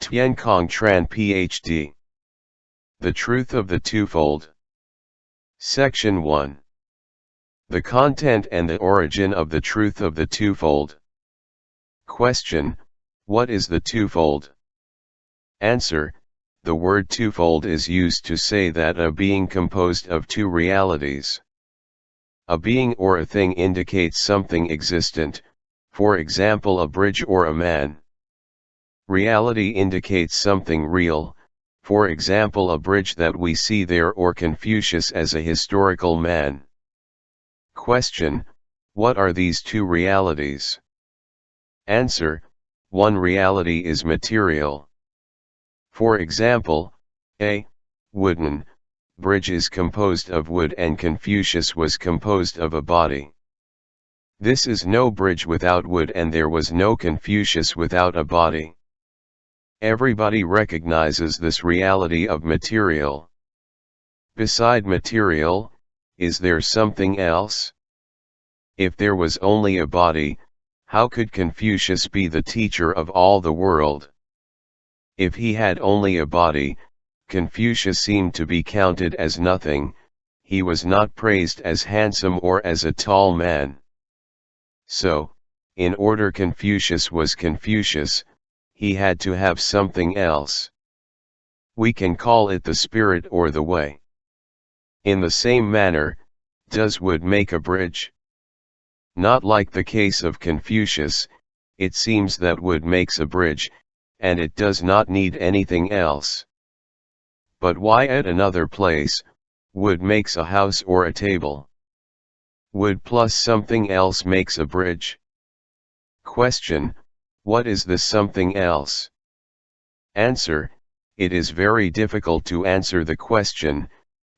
Tien Cong Tran Ph.D. The Truth of the Twofold. Section 1. The content and the origin of the truth of the twofold. Question: what is the twofold? Answer: the word twofold is used to say that a being composed of two realities. A being or a thing indicates something existent, for example a bridge or a man. Reality indicates something real, for example a bridge that we see there or Confucius as a historical man. Question: what are these two realities? Answer: one reality is material. For example, a wooden bridge is composed of wood and Confucius was composed of a body. This is no bridge without wood and there was no Confucius without a body. Everybody recognizes this reality of material. Beside material, is there something else? If there was only a body, how could Confucius be the teacher of all the world? If he had only a body, Confucius seemed to be counted as nothing, he was not praised as handsome or as a tall man. So, in order Confucius was Confucius, he had to have something else. We can call it the spirit or the way. In the same manner, does wood make a bridge? Not like the case of Confucius, it seems that wood makes a bridge, and it does not need anything else. But why at another place, wood makes a house or a table? Wood plus something else makes a bridge. Question: what is this something else? Answer: it is very difficult to answer the question.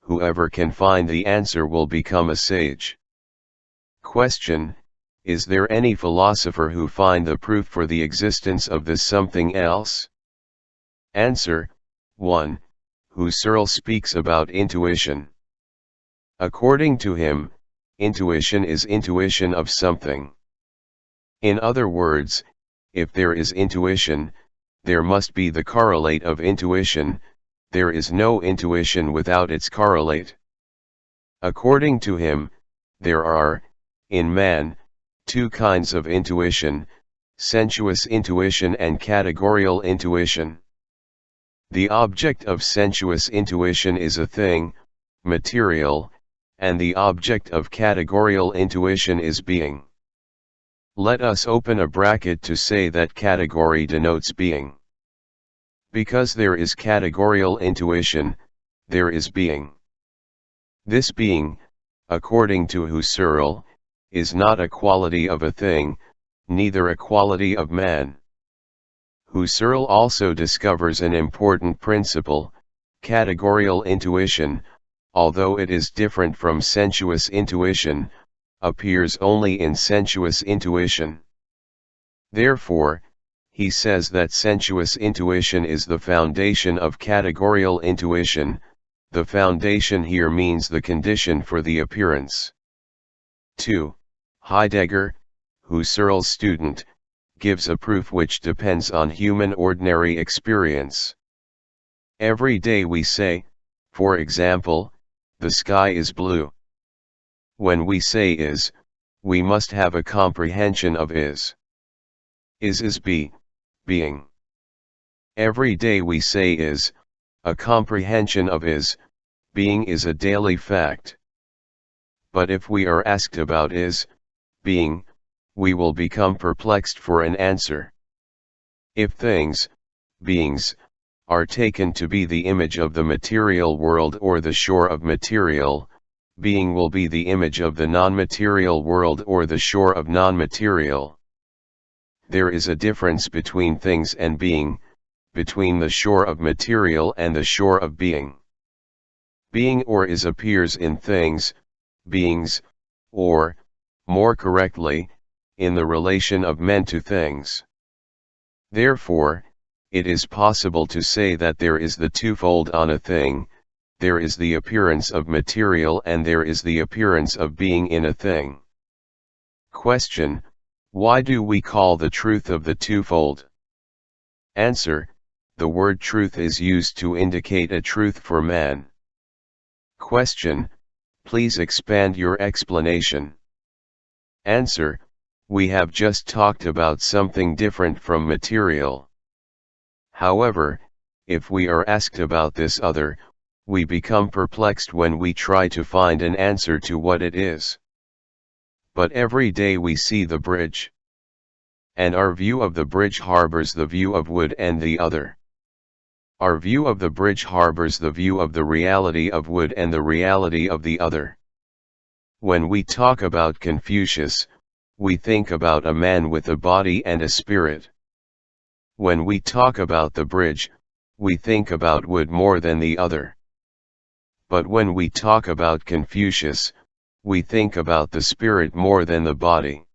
Whoever can find the answer will become a sage. Question: is there any philosopher who find the proof for the existence of this something else? Answer: 1. Husserl speaks about intuition. According to him, intuition is intuition of something. In other words, if there is intuition, there must be the correlate of intuition. There is no intuition without its correlate. According to him, there are, in man, two kinds of intuition, sensuous intuition and categorial intuition. The object of sensuous intuition is a thing, material, and the object of categorial intuition is being. Let us open a bracket to say that category denotes being. Because there is categorial intuition, there is being. This being, according to Husserl, is not a quality of a thing, neither a quality of man. Husserl also discovers an important principle: categorial intuition, although it is different from sensuous intuition, appears only in sensuous intuition. Therefore, he says that sensuous intuition is the foundation of categorial intuition. The foundation here means the condition for the appearance. 2. Heidegger, Husserl's student, gives a proof which depends on human ordinary experience. Every day we say, for example, the sky is blue. When we say is, we must have a comprehension of is. Is being. Every day we say is, a comprehension of is, being is a daily fact. But if we are asked about is, being, we will become perplexed for an answer. If things, beings, are taken to be the image of the material world or the shore of material, being will be the image of the non-material world or the shore of non-material. There is a difference between things and being, between the shore of material and the shore of being. Being or is appears in things, beings, or, more correctly, in the relation of men to things. Therefore, it is possible to say that there is the twofold on a thing: there is the appearance of material and there is the appearance of being in a thing. Question: why do we call the truth of the twofold? Answer: the word truth is used to indicate a truth for man. Question: please expand your explanation. Answer: we have just talked about something different from material. However, if we are asked about this other, we become perplexed when we try to find an answer to what it is. But every day we see the bridge, and our view of the bridge harbors the view of wood and the other. Our view of the bridge harbors the view of the reality of wood and the reality of the other. When we talk about Confucius, we think about a man with a body and a spirit. When we talk about the bridge, we think about wood more than the other. But when we talk about Confucius, we think about the spirit more than the body.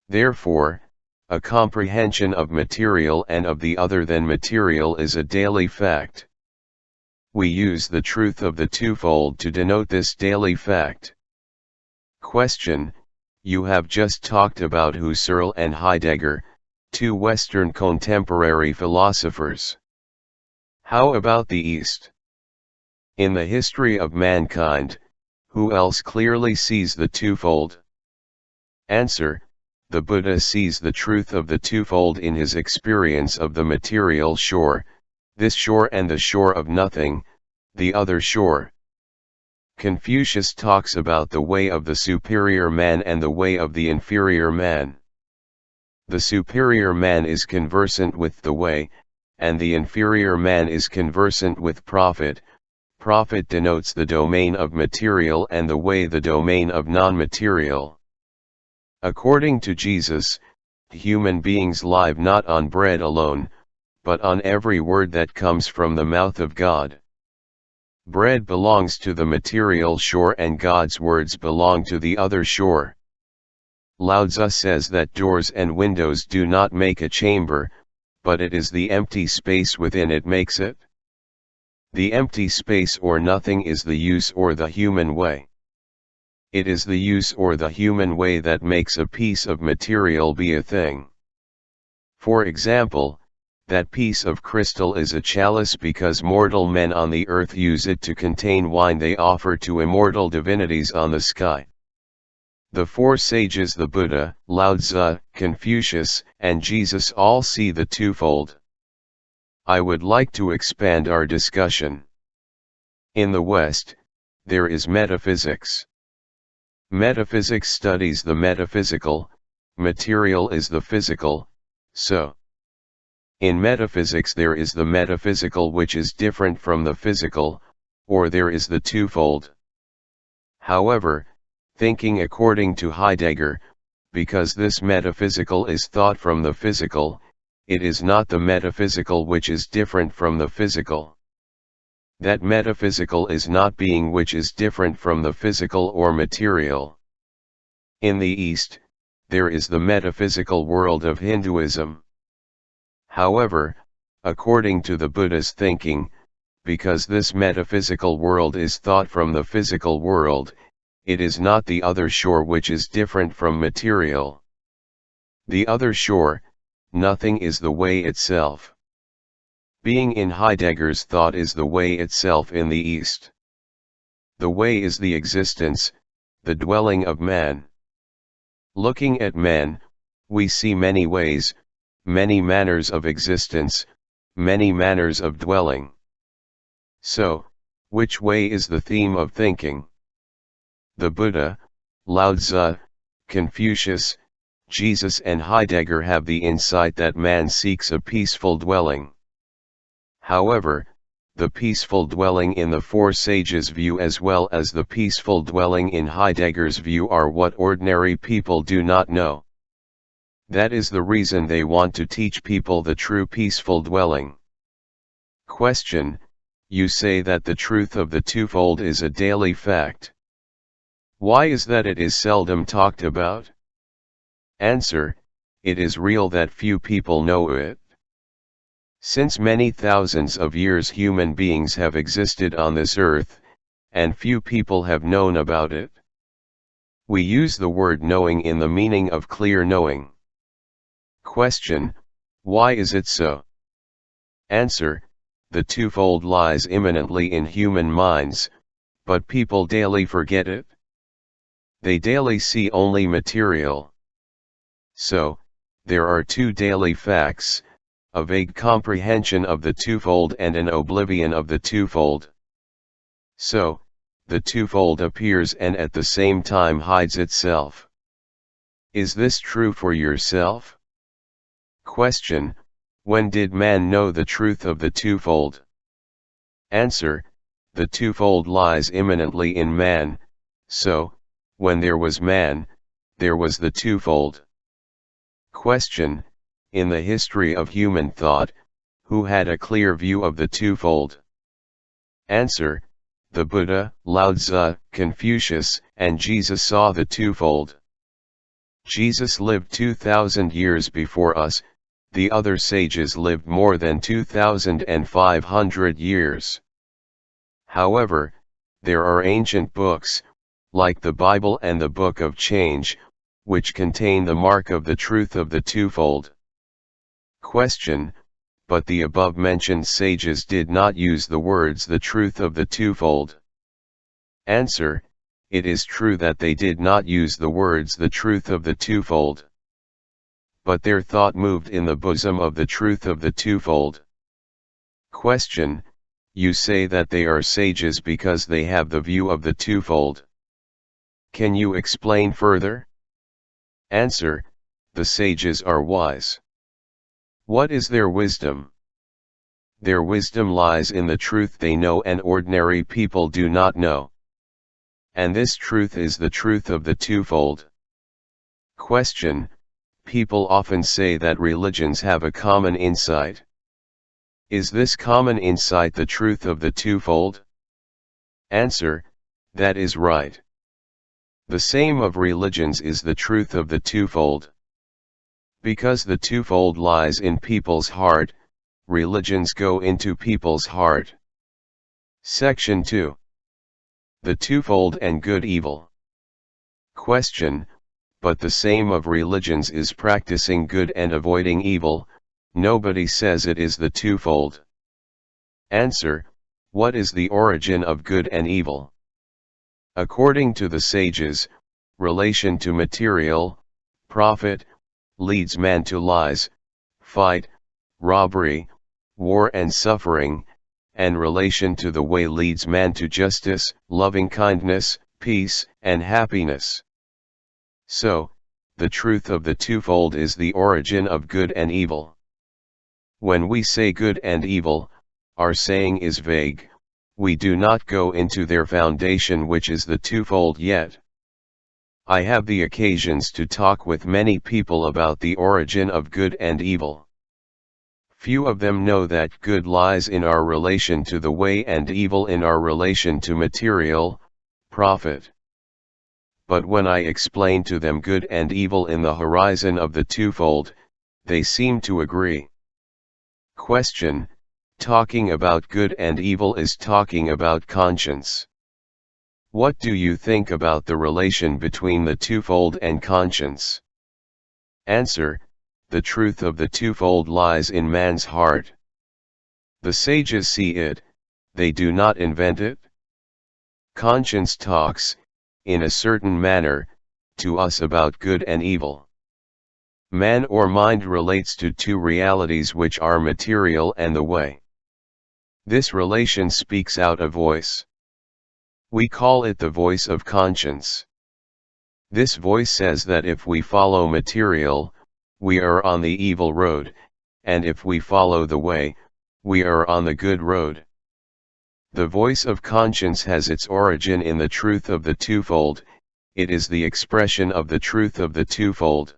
Therefore, a comprehension of material and of the other than material is a daily fact. We use the truth of the twofold to denote this daily fact. Question: you have just talked about Husserl and Heidegger, two Western contemporary philosophers. How about the East? In the history of mankind, who else clearly sees the twofold? Answer: the Buddha sees the truth of the twofold in his experience of the material shore, this shore and the shore of nothing, the other shore. Confucius talks about the way of the superior man and the way of the inferior man. The superior man is conversant with the way, and the inferior man is conversant with profit. Profit denotes the domain of material and the way the domain of non-material. According to Jesus, human beings live not on bread alone, but on every word that comes from the mouth of God. Bread belongs to the material shore and God's words belong to the other shore. Lao Tzu says that doors and windows do not make a chamber, but it is the empty space within it makes it. The empty space or nothing is the use or the human way. It is the use or the human way that makes a piece of material be a thing. For example, that piece of crystal is a chalice because mortal men on the earth use it to contain wine they offer to immortal divinities on the sky. The four sages, the Buddha, Lao Tzu, Confucius, and Jesus, all see the twofold. I would like to expand our discussion. In the West, there is metaphysics. Metaphysics studies the metaphysical, material is the physical, so. In metaphysics there is the metaphysical which is different from the physical, or there is the twofold. However, thinking according to Heidegger, because this metaphysical is thought from the physical, it is not the metaphysical which is different from the physical. That metaphysical is not being which is different from the physical or material. In the East, there is the metaphysical world of Hinduism. However, according to the Buddha's thinking, because this metaphysical world is thought from the physical world, it is not the other shore which is different from material. The other shore, nothing, is the way itself. Being in Heidegger's thought is the way itself in the East. The way is the existence, the dwelling of man. Looking at man, we see many ways, many manners of existence, many manners of dwelling. So, which way is the theme of thinking? The Buddha, Lao Tzu, Confucius, Jesus and Heidegger have the insight that man seeks a peaceful dwelling. However, the peaceful dwelling in the four sages' view as well as the peaceful dwelling in Heidegger's view are what ordinary people do not know. That is the reason they want to teach people the true peaceful dwelling. Question: you say that the truth of the twofold is a daily fact. Why is that it is seldom talked about? Answer: it is real that few people know it. Since many thousands of years human beings have existed on this earth, and few people have known about it. We use the word knowing in the meaning of clear knowing. Question: why is it so? Answer: the twofold lies immanently in human minds, but people daily forget it. They daily see only material. So, there are two daily facts, a vague comprehension of the twofold and an oblivion of the twofold. So, the twofold appears and at the same time hides itself. Is this true for yourself? Question: when did man know the truth of the twofold? Answer: the twofold lies immanently in man, so, when there was man, there was the twofold. Question: in the history of human thought, who had a clear view of the twofold? Answer: the Buddha, Lao Tzu, Confucius, and Jesus saw the twofold. Jesus lived 2,000 years before us, the other sages lived more than 2,500 years. However, there are ancient books, like the Bible and the Book of Change, which contain the mark of the truth of the twofold. Question: but the above-mentioned sages did not use the words the truth of the twofold. Answer: it is true that they did not use the words the truth of the twofold. But their thought moved in the bosom of the truth of the twofold. Question: you say that they are sages because they have the view of the twofold. Can you explain further? Answer: the sages are wise. What is their wisdom? Their wisdom lies in the truth they know and ordinary people do not know. And this truth is the truth of the twofold. Question: people often say that religions have a common insight. Is this common insight the truth of the twofold? Answer: that is right. The same of religions is the truth of the twofold. Because the twofold lies in people's heart, religions go into people's heart. Section 2. The twofold and good evil. Question: but the same of religions is practicing good and avoiding evil, nobody says it is the twofold. Answer: what is the origin of good and evil? According to the sages, relation to material, profit, leads man to lies, fight, robbery, war and suffering, and relation to the way leads man to justice, loving kindness, peace, and happiness. So, the truth of the twofold is the origin of good and evil. When we say good and evil, our saying is vague, we do not go into their foundation, which is the twofold yet. I have the occasions to talk with many people about the origin of good and evil. Few of them know that good lies in our relation to the way and evil in our relation to material, profit. But when I explain to them good and evil in the horizon of the twofold, they seem to agree. Question: talking about good and evil is talking about conscience. What do you think about the relation between the twofold and conscience? Answer: the truth of the twofold lies in man's heart. The sages see it, they do not invent it. Conscience talks, in a certain manner, to us about good and evil. Man or mind relates to two realities which are material and the way. This relation speaks out a voice. We call it the voice of conscience. This voice says that if we follow material, we are on the evil road, and if we follow the way, we are on the good road. The voice of conscience has its origin in the truth of the twofold, it is the expression of the truth of the twofold.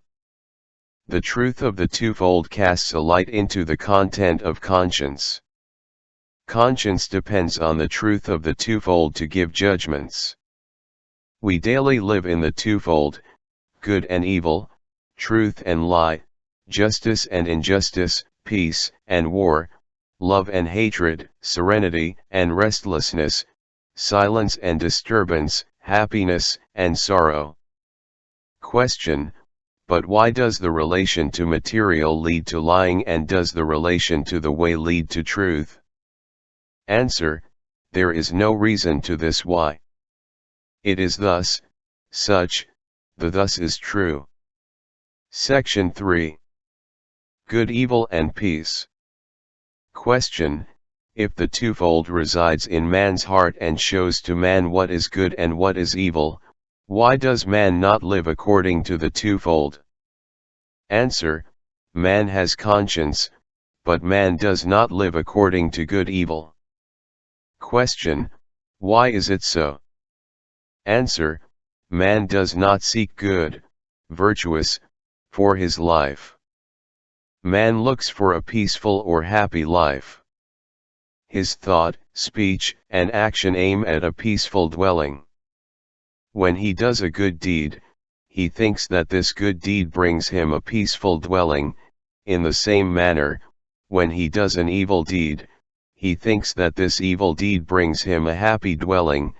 The truth of the twofold casts a light into the content of conscience. Conscience depends on the truth of the twofold to give judgments. We daily live in the twofold, good and evil, truth and lie, justice and injustice, peace and war, love and hatred, serenity and restlessness, silence and disturbance, happiness and sorrow. Question: But why does the relation to material lead to lying, and does the relation to the way lead to truth? Answer: there is no reason to this why. It is thus, such, the thus is true. Section 3. Good, evil and peace. Question: if the twofold resides in man's heart and shows to man what is good and what is evil, why does man not live according to the twofold? Answer: man has conscience, but man does not live according to good evil. Question: why is it so? Answer: man does not seek good, virtuous, for his life. Man looks for a peaceful or happy life. His thought, speech, and action aim at a peaceful dwelling. When he does a good deed, he thinks that this good deed brings him a peaceful dwelling. In the same manner, when he does an evil deed, he thinks that this evil deed brings him a happy dwelling,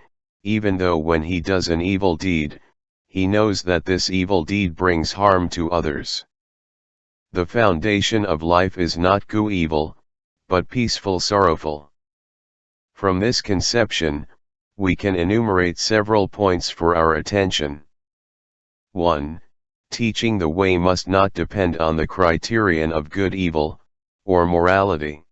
even though when he does an evil deed, he knows that this evil deed brings harm to others. The foundation of life is not good evil, but peaceful sorrowful. From this conception, we can enumerate several points for our attention. 1. Teaching the way must not depend on the criterion of good evil, or morality.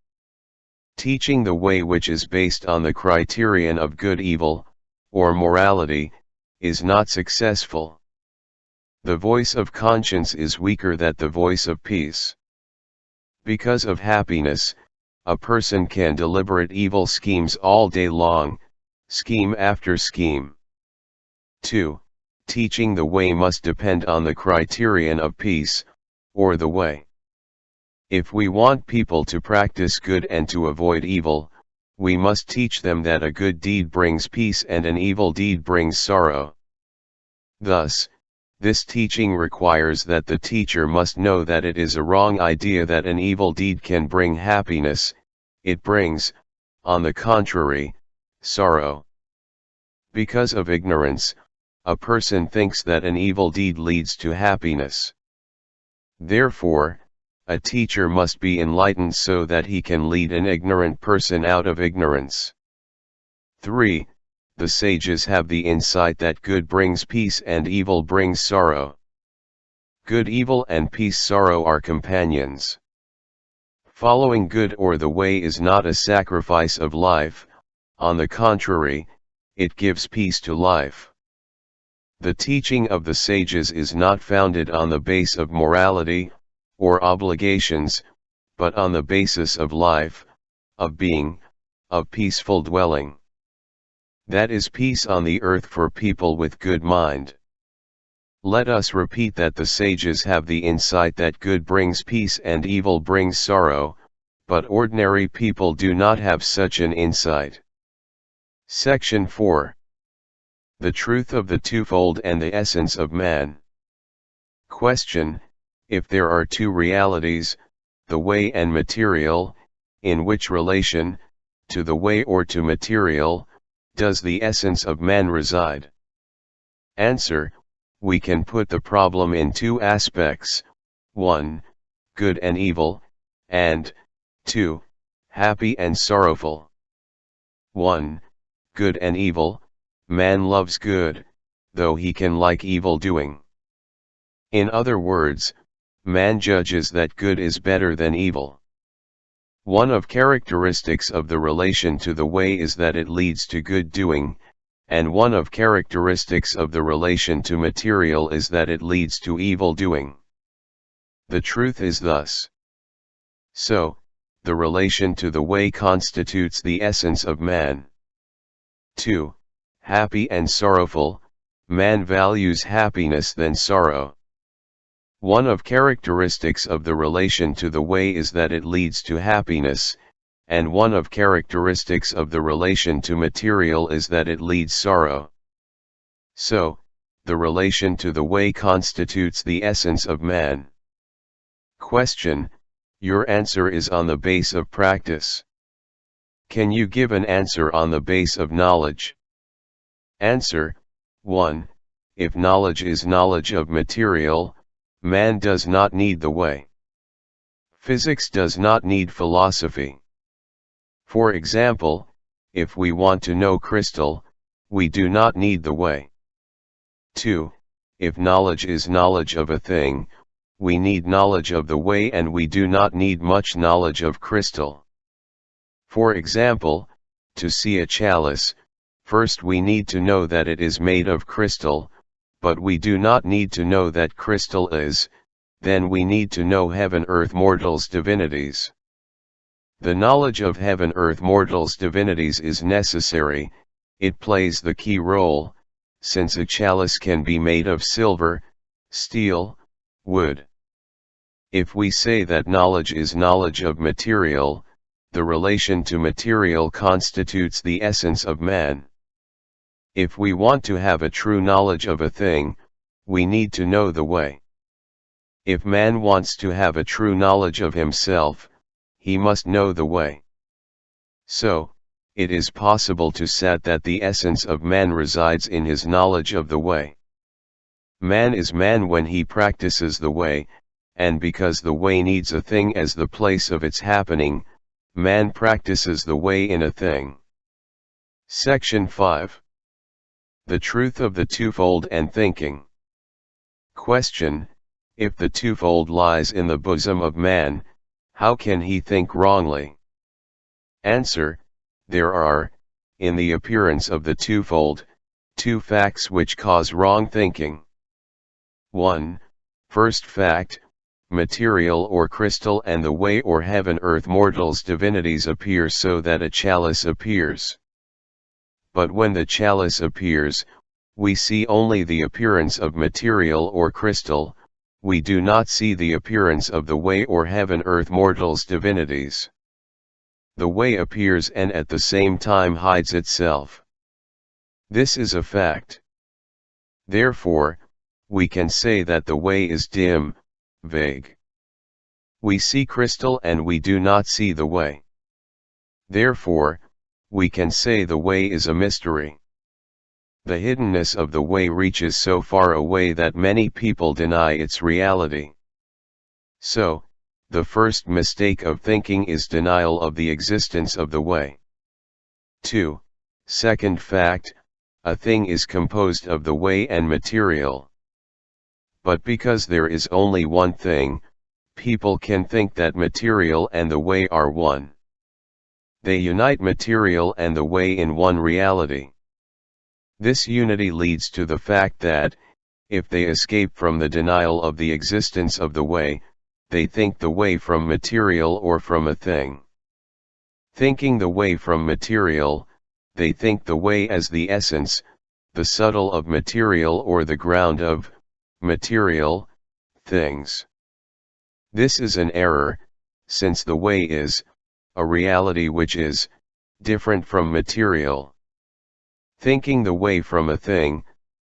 Teaching the way which is based on the criterion of good evil, or morality, is not successful. The voice of conscience is weaker than the voice of peace. Because of happiness, a person can deliberate evil schemes all day long, scheme after scheme. 2. Teaching the way must depend on the criterion of peace, or the way. If we want people to practice good and to avoid evil, we must teach them that a good deed brings peace and an evil deed brings sorrow. Thus, this teaching requires that the teacher must know that it is a wrong idea that an evil deed can bring happiness. It brings, on the contrary, sorrow. Because of ignorance, a person thinks that an evil deed leads to happiness. Therefore, a teacher must be enlightened so that he can lead an ignorant person out of ignorance. 3. The sages have the insight that good brings peace and evil brings sorrow. Good, evil and peace, sorrow are companions. Following good or the way is not a sacrifice of life, on the contrary, it gives peace to life. The teaching of the sages is not founded on the base of morality, or obligations, but on the basis of life, of being, of peaceful dwelling. That is peace on the earth for people with good mind. Let us repeat that the sages have the insight that good brings peace and evil brings sorrow, but ordinary people do not have such an insight. Section 4. The truth of the twofold and the essence of man. Question: if there are two realities, the way and material, in which relation, to the way or to material, does the essence of man reside? Answer: we can put the problem in two aspects: 1. Good and evil, and 2. Happy and sorrowful. 1. Good and evil. Man loves good, though he can like evil doing. In other words, man judges that good is better than evil. One of characteristics of the relation to the way is that it leads to good doing, and one of characteristics of the relation to material is that it leads to evil doing. The truth is thus. So, the relation to the way constitutes the essence of man. 2. Happy and sorrowful. Man values happiness than sorrow. One of characteristics of the relation to the way is that it leads to happiness, and one of characteristics of the relation to material is that it leads sorrow. So, the relation to the way constitutes the essence of man. Question: your answer is on the base of practice. Can you give an answer on the base of knowledge? Answer: 1. If knowledge is knowledge of material, Man does not need the way. Physics does not need philosophy. For example, if we want to know crystal, we do not need the way. 2. If knowledge is knowledge of a thing, we need knowledge of the way and we do not need much knowledge of crystal. For example, to see a chalice, first we need to know that it is made of crystal, but we do not need to know that crystal is, then we need to know heaven earth mortals divinities. The knowledge of heaven earth mortals divinities is necessary, it plays the key role, since a chalice can be made of silver, steel, wood. If we say that knowledge is knowledge of material, the relation to material constitutes the essence of man. If we want to have a true knowledge of a thing, we need to know the way. If man wants to have a true knowledge of himself, he must know the way. So, it is possible to say that the essence of man resides in his knowledge of the way. Man is man when he practices the way, and because the way needs a thing as the place of its happening, man practices the way in a thing. Section 5. The truth of the twofold and thinking. Question: if the twofold lies in the bosom of man, how can he think wrongly? Answer: there are, in the appearance of the twofold, two facts which cause wrong thinking. 1. First fact: material or crystal and the way or heaven earth mortals divinities appear so that a chalice appears. But when the chalice appears, we see only the appearance of material or crystal, we do not see the appearance of the way or heaven earth mortals divinities. The way appears and at the same time hides itself. This is a fact. Therefore, we can say that the way is dim, vague. We see crystal and we do not see the way. Therefore, we can say the way is a mystery. The hiddenness of the way reaches so far away that many people deny its reality. So, the first mistake of thinking is denial of the existence of the way. 2. Second fact: a thing is composed of the way and material. But because there is only one thing, people can think that material and the way are one. They unite material and the way in one reality. This unity leads to the fact that, if they escape from the denial of the existence of the way, they think the way from material or from a thing. Thinking the way from material, they think the way as the essence, the subtle of material or the ground of material things. This is an error, since the way is a reality which is different from material. Thinking the way from a thing,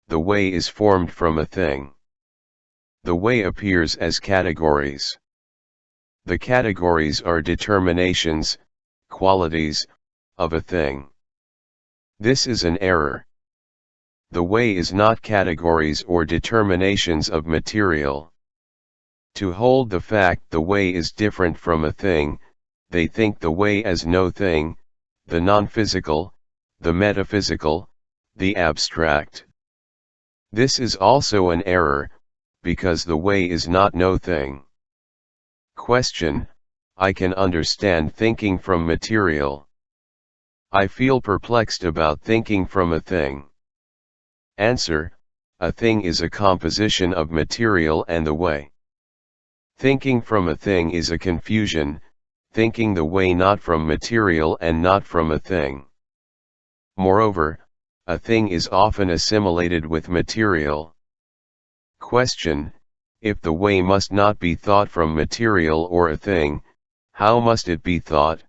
the way is formed from a thing. The way appears as categories. The categories are determinations, qualities, of a thing. This is an error. The way is not categories or determinations of material. To hold the fact the way is different from a thing, they think the way as no thing, the non-physical, the metaphysical, the abstract. This is also an error, because the way is not no thing. Question: I can understand thinking from material. I feel perplexed about thinking from a thing. Answer: a thing is a composition of material and the way. Thinking from a thing is a confusion, thinking the way not from material and not from a thing. Moreover, a thing is often assimilated with material. Question: if the way must not be thought from material or a thing, how must it be thought?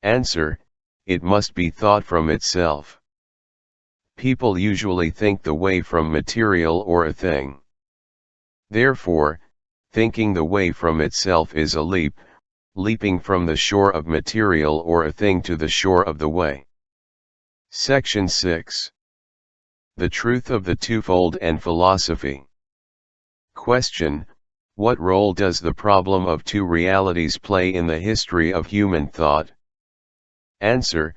Answer: it must be thought from itself. People usually think the way from material or a thing. Therefore, thinking the way from itself is a leap, leaping from the shore of material or a thing to the shore of the way. Section 6. The truth of the twofold and philosophy. Question: What role does the problem of two realities play in the history of human thought? Answer: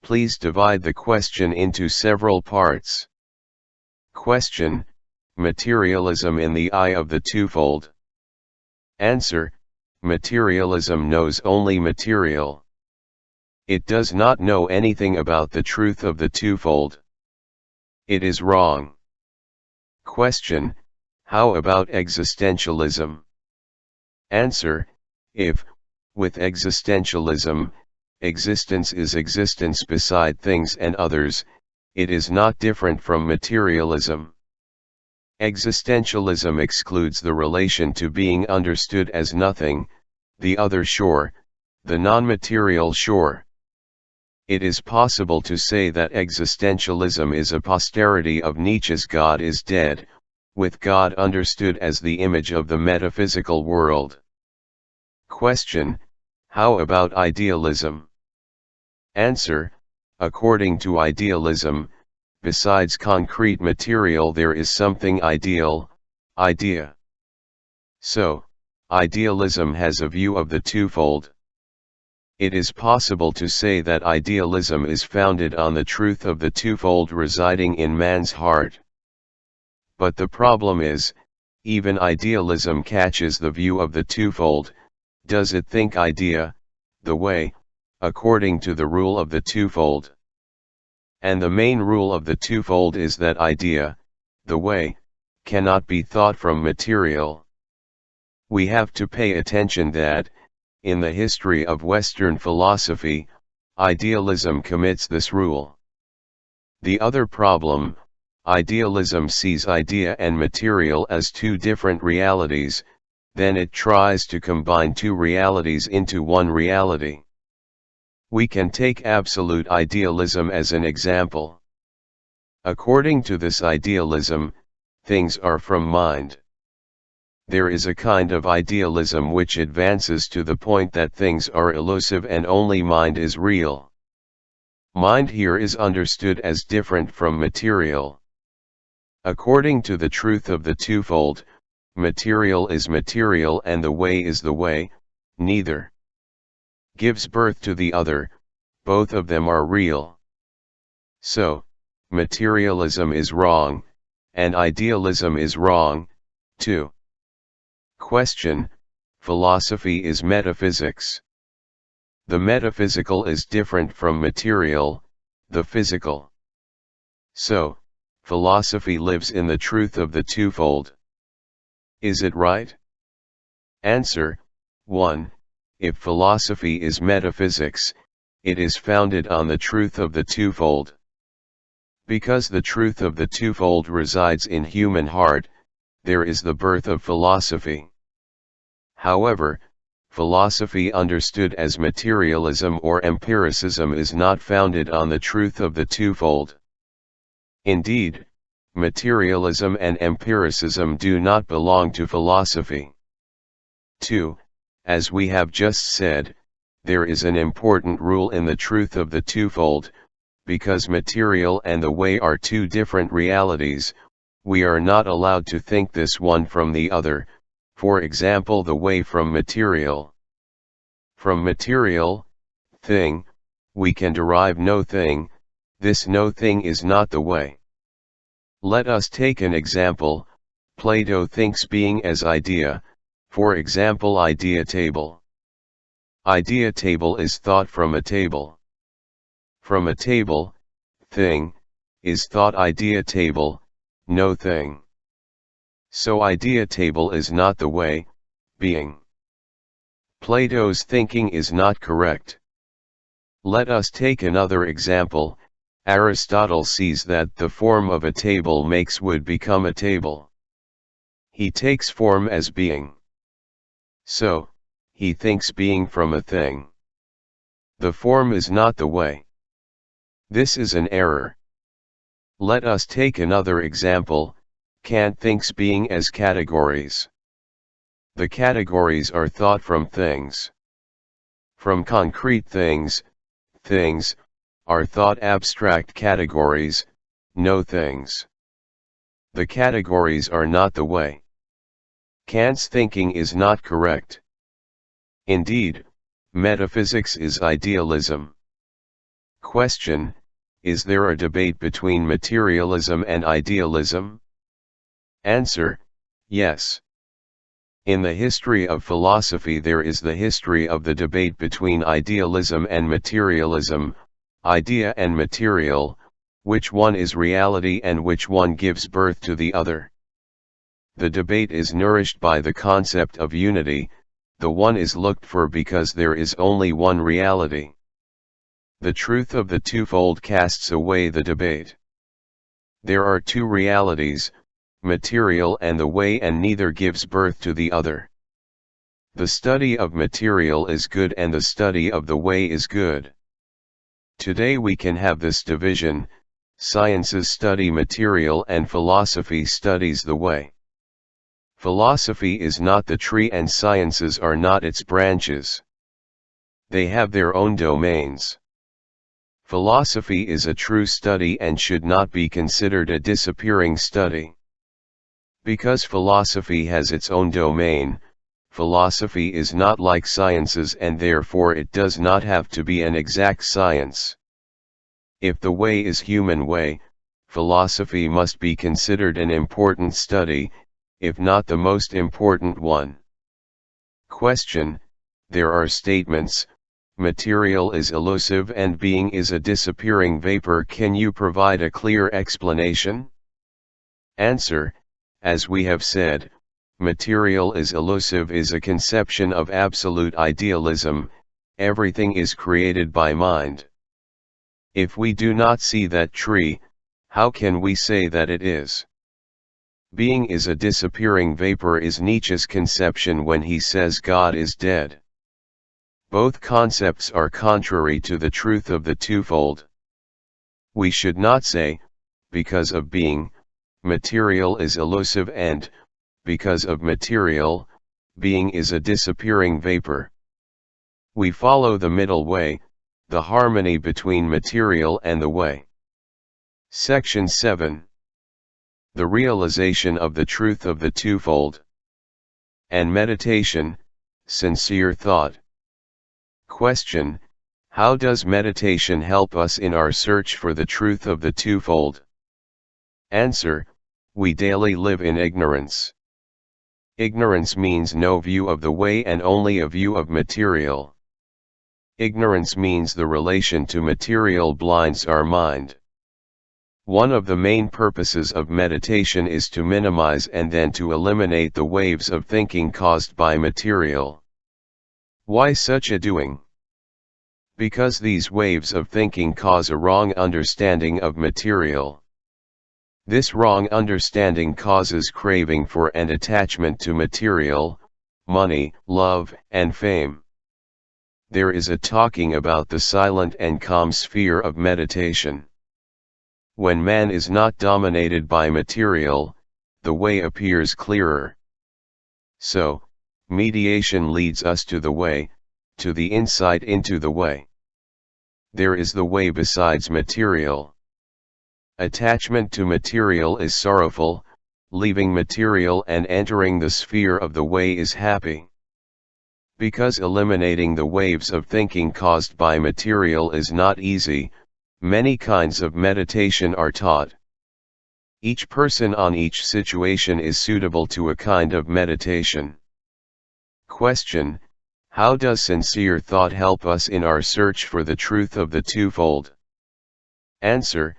Please divide the question into several parts. Question: Materialism in the eye of the twofold. Answer: Materialism knows only material. It does not know anything about the truth of the twofold. It is wrong. Question: How about existentialism? Answer: If, with existentialism, existence is existence beside things and others, it is not different from materialism. Existentialism excludes the relation to being understood as nothing, the other shore, the non-material shore. It is possible to say that existentialism is a posterity of Nietzsche's God is dead, with God understood as the image of the metaphysical world. Question: How about idealism? Answer: According to idealism, besides concrete material there is something ideal, idea. So, idealism has a view of the twofold. It is possible to say that idealism is founded on the truth of the twofold residing in man's heart. But the problem is, even idealism catches the view of the twofold. Does it think idea, the way, according to the rule of the twofold? And the main rule of the twofold is that idea, the way, cannot be thought from material. We have to pay attention that, in the history of Western philosophy, idealism commits this rule. The other problem: idealism sees idea and material as two different realities, then it tries to combine two realities into one reality. We can take absolute idealism as an example. According to this idealism, things are from mind. There is a kind of idealism which advances to the point that things are elusive and only mind is real. Mind here is understood as different from material. According to the truth of the twofold, material is material and the way is the way, neither gives birth to the other, both of them are real. So, materialism is wrong, and idealism is wrong, too. Question: Philosophy is metaphysics. The metaphysical is different from material, the physical. So, philosophy lives in the truth of the twofold. Is it right? Answer: 1. If philosophy is metaphysics, it is founded on the truth of the twofold. Because the truth of the twofold resides in human heart, there is the birth of philosophy. However, philosophy understood as materialism or empiricism is not founded on the truth of the twofold. Indeed, materialism and empiricism do not belong to philosophy. 2. As we have just said, there is an important rule in the truth of the twofold: because material and the way are two different realities, we are not allowed to think this one from the other, for example the way from material. From material, thing, we can derive no thing, this no thing is not the way. Let us take an example: Plato thinks being as idea, for example idea table. Idea table is thought from a table. From a table, thing, is thought idea table, no thing. So idea table is not the way, being. Plato's thinking is not correct. Let us take another example: Aristotle sees that the form of a table makes wood become a table. He takes form as being. So, he thinks being from a thing. The form is not the way. This is an error. Let us take another example: Kant thinks being as categories. The categories are thought from things. From concrete things, things, are thought abstract categories, no things. The categories are not the way. Kant's thinking is not correct. Indeed, metaphysics is idealism. Question: is there a debate between materialism and idealism? Answer: yes. In the history of philosophy there is the history of the debate between idealism and materialism, idea and material, which one is reality and which one gives birth to the other. The debate is nourished by the concept of unity, the one is looked for because there is only one reality. The truth of the twofold casts away the debate. There are two realities, material and the way, and neither gives birth to the other. The study of material is good and the study of the way is good. Today we can have this division: sciences study material and philosophy studies the way. Philosophy is not the tree and sciences are not its branches. They have their own domains. Philosophy is a true study and should not be considered a disappearing study. Because philosophy has its own domain, philosophy is not like sciences and therefore it does not have to be an exact science. If the way is human way, philosophy must be considered an important study, if not the most important one. Question: there are statements, material is elusive and being is a disappearing vapor. Can you provide a clear explanation? Answer: as we have said, material is elusive is a conception of absolute idealism. Everything is created by mind. If we do not see that tree, how can we say that it is? Being is a disappearing vapor is Nietzsche's conception when he says God is dead. Both concepts are contrary to the truth of the twofold. We should not say, because of being, material is elusive, and, because of material, being is a disappearing vapor. We follow the middle way, the harmony between material and the way. Section 7. The realization of the truth of the twofold. And meditation, sincere thought. Question: how does meditation help us in our search for the truth of the twofold? Answer: we daily live in ignorance. Ignorance means no view of the way and only a view of material. Ignorance means the relation to material blinds our mind. One of the main purposes of meditation is to minimize and then to eliminate the waves of thinking caused by material. Why such a doing? Because these waves of thinking cause a wrong understanding of material. This wrong understanding causes craving for and attachment to material, money, love, and fame. There is a talking about the silent and calm sphere of meditation. When man is not dominated by material, the way appears clearer. So, meditation leads us to the way, to the insight into the way. There is the way besides material. Attachment to material is sorrowful, leaving material and entering the sphere of the way is happy. Because eliminating the waves of thinking caused by material is not easy, many kinds of meditation are taught. Each person on each situation is suitable to a kind of meditation. Question: how does sincere thought help us in our search for the truth of the twofold? Answer: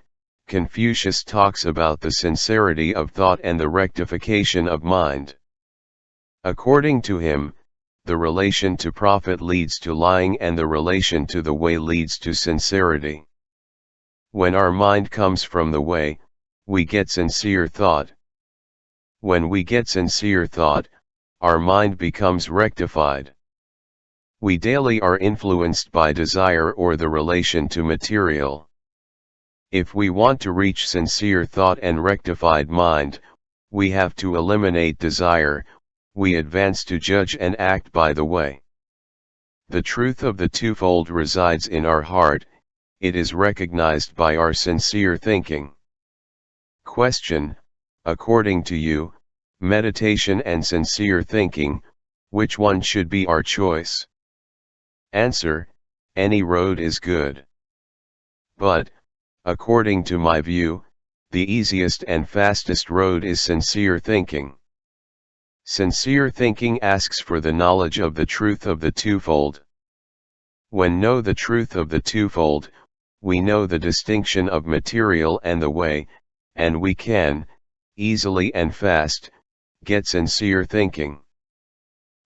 Confucius talks about the sincerity of thought and the rectification of mind. According to him, the relation to profit leads to lying and the relation to the way leads to sincerity. When our mind comes from the way, we get sincere thought. When we get sincere thought, our mind becomes rectified. We daily are influenced by desire or the relation to material. If we want to reach sincere thought and rectified mind, we have to eliminate desire, we advance to judge and act by the way. The truth of the twofold resides in our heart, it is recognized by our sincere thinking. Question: according to you, meditation and sincere thinking, which one should be our choice? Answer: any road is good. But, according to my view, the easiest and fastest road is sincere thinking. Sincere thinking asks for the knowledge of the truth of the twofold. When know the truth of the twofold, we know the distinction of material and the way, and we can, easily and fast, get sincere thinking.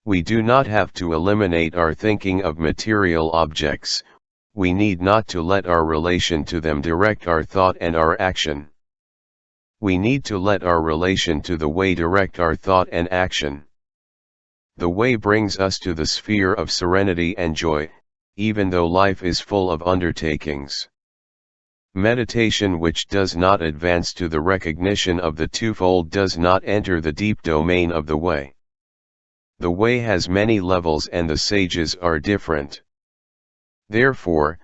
We do not have to eliminate our thinking of material objects, we need not to let our relation to them direct our thought and our action. We need to let our relation to the way direct our thought and action. The way brings us to the sphere of serenity and joy, even though life is full of undertakings. Meditation which does not advance to the recognition of the twofold does not enter the deep domain of the way. The way has many levels and the sages are different. Therefore,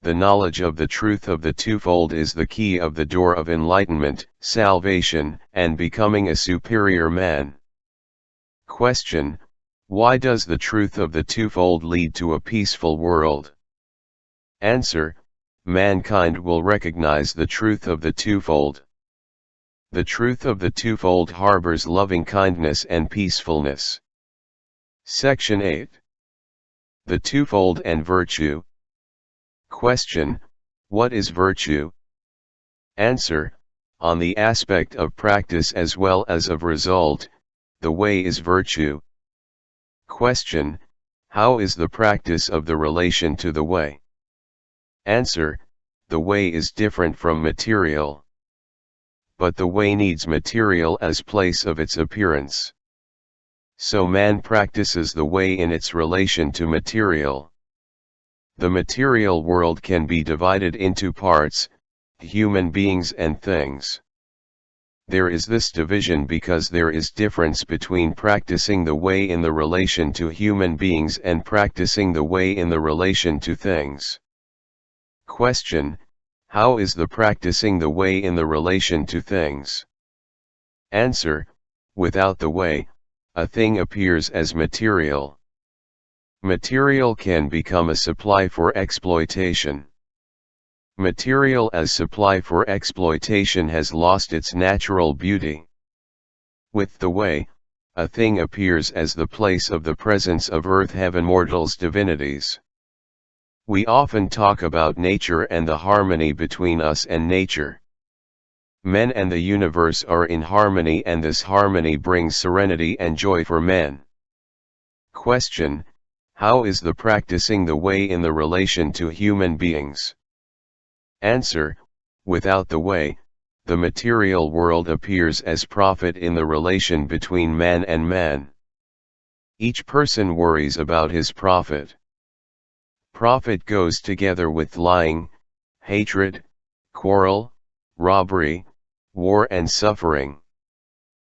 the knowledge of the truth of the twofold is the key of the door of enlightenment, salvation, and becoming a superior man. Question: why does the truth of the twofold lead to a peaceful world? Answer: mankind will recognize the truth of the twofold. The truth of the twofold harbors loving kindness and peacefulness. Section 8. The twofold and virtue. Question: what is virtue? Answer: on the aspect of practice as well as of result, the way is virtue. Question: how is the practice of the relation to the way? Answer: the way is different from material. But the way needs material as place of its appearance. So man practices the way in its relation to material. The material world can be divided into parts, human beings and things. There is this division because there is difference between practicing the way in the relation to human beings and practicing the way in the relation to things. Question: how is the practicing the way in the relation to things? Answer: without the way, a thing appears as material. Material can become a supply for exploitation. Material as supply for exploitation has lost its natural beauty. With the way, a thing appears as the place of the presence of earth heaven mortals divinities. We often talk about nature and the harmony between us and nature. Men and the universe are in harmony and this harmony brings serenity and joy for men. Question: how is the practicing the way in the relation to human beings? Answer: without the way, the material world appears as profit in the relation between man and man. Each person worries about his profit. Profit goes together with lying, hatred, quarrel, robbery, war and suffering.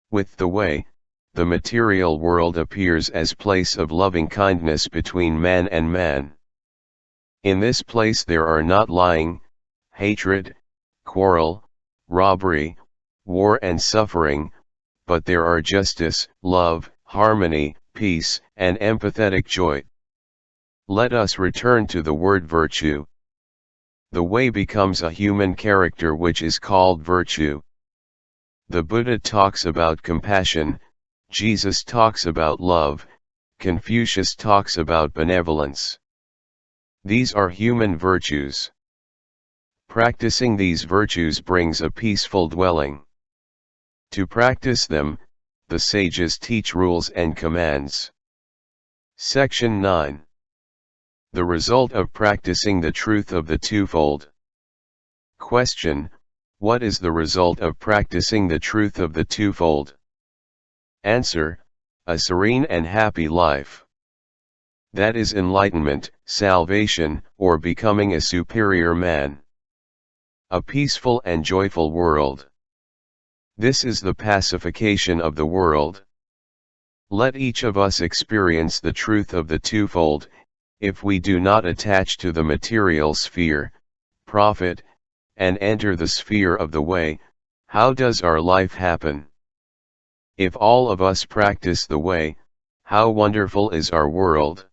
With the way, the material world appears as place of loving kindness between man and man. In this place there are not lying, hatred, quarrel, robbery, war and suffering, but there are justice, love, harmony, peace, and empathetic joy. Let us return to the word virtue. The way becomes a human character which is called virtue. The Buddha talks about compassion, Jesus talks about love, Confucius talks about benevolence. These are human virtues. Practicing these virtues brings a peaceful dwelling. To practice them, the sages teach rules and commands. Section 9. The result of practicing the truth of the twofold. Question: what is the result of practicing the truth of the twofold? Answer: a serene and happy life. That is enlightenment, salvation, or becoming a superior man. A peaceful and joyful world. This is the pacification of the world. Let each of us experience the truth of the twofold. If we do not attach to the material sphere, profit, and enter the sphere of the way, how does our life happen? If all of us practice the way, how wonderful is our world.